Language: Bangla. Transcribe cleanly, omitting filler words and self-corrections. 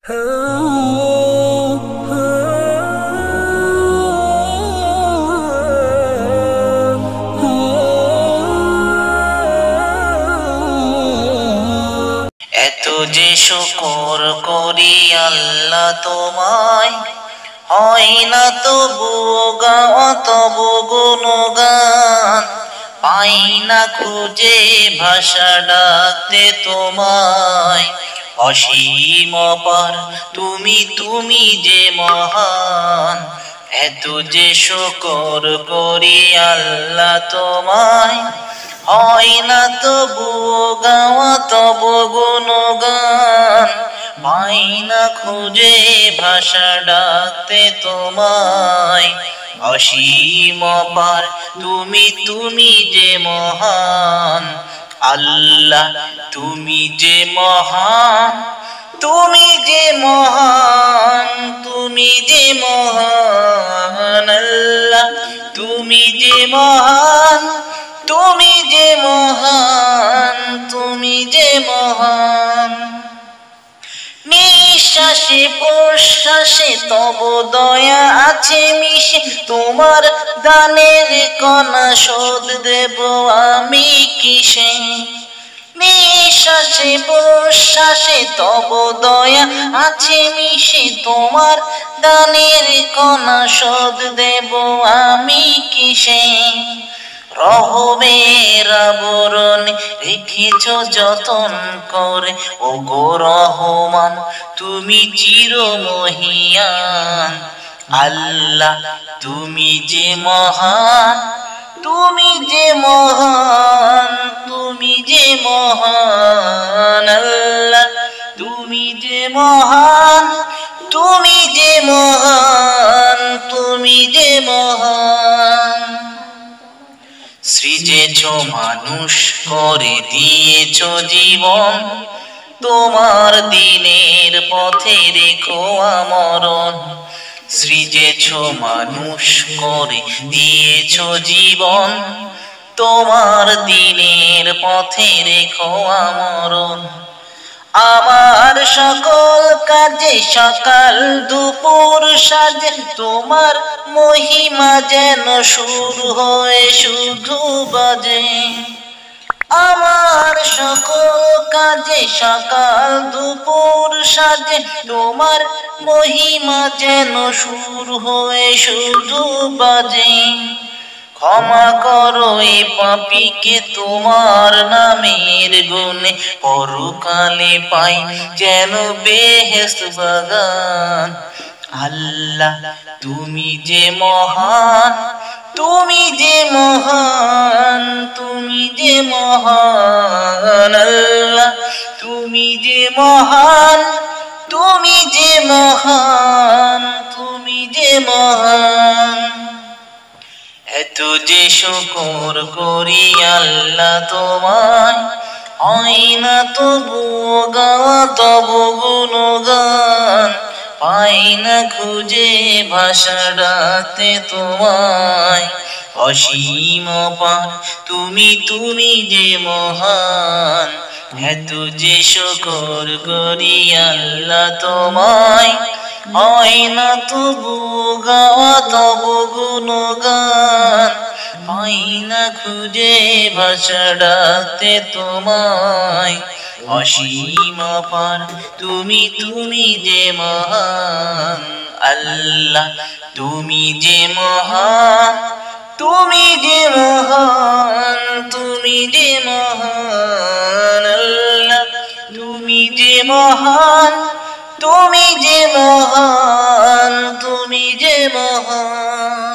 এত যে শুকর করি আল্লাহ তোমায়, হয় না তবু গাওয়া তবু গুণগান। পাই না খুঁজে ভাষা ডাকতে তোমায়, অসীম অপার তুমি, তুমি যে মহান। এত যে শুকর করি আল্লাহ তোমায়, হয় না তবু গাওয়া তবু গুণগান। পাই না খুঁজে ভাষা ডাকতে তোমায়, অসীম অপার তুমি, তুমি যে মহান। আল্লাহ তুমি যে মহান, তুমি যে মহান, তুমি যে মহান। আল্লাহ তুমি যে মহান, তুমি যে মহান, তুমি যে মহান। নিঃশ্বাসে প্রশ্বাসে তব দয়া আছে মিশে, তোমার দানের কণা শোধ দেব আমি কিসে। নিঃশ্বাসে প্রশ্বাসে তব দয়া আছে মিশে, তোমার দানের কণা শোধ দেব আমি কিসে। রহমের আবরণ রেখেছ যতন করে, ও গো রহমান তুমি চিরমহিয়ান। আল্লাহ তুমি যে মহান, তুমি যে মহান, তুমি যে মহান। আল্লাহ তুমি যে মহান, তুমি যে মহান, তুমি যে মহান। সৃজেছ মানুষ করে দিয়েছ জীবন, তোমার দিনের পথে রেখো আমরণ। সৃজেছ মানুষ করে দিয়েছ জীবন, তোমার দিনের পথে রেখো আমরণ। আমার সকল কাজে সকাল দুপুর সাজে, তোমার মহিমা যেন সুর হয়ে শুধু বাজে। আমার সকল কাজে সকাল দুপুর সাজে, তোমার মহিমা যেন সুর হয়ে শুধু বাজে। ক্ষমা করো এ পাপীকে তোমার নামের গুণে, পরকালে পাই যেন বেহেশত বাগান। আল্লাহ তুমি যে মহান, তুমি যে মহান, তুমি যে মহান। আল্লাহ তুমি যে মহান, তুমি যে মহান, তুমি যে মহান। এত যে শুকর করি আল্লাহ তোমায়, হয় না তবু গাওয়া তবু গুণগান। পাই না খুঁজে ভাষা ডাকতে তোমায়, অসীম অপার তুমি, তুমি যে মহান। এত যে শুকর করি আল্লাহ তোমায়, হয় না তবু গাওয়া তবু গুণগান। পাই না খুঁজে ভাষা ডাকতে তোমায়, অসীম অপার তুমি, তুমি যে মহান। আল্লাহ তুমি যে মহান, তুমি যে মহান, তুমি যে মহান। আল্লাহ তুমি যে মহান, তুমি যে মহান, তুমি যে মহান।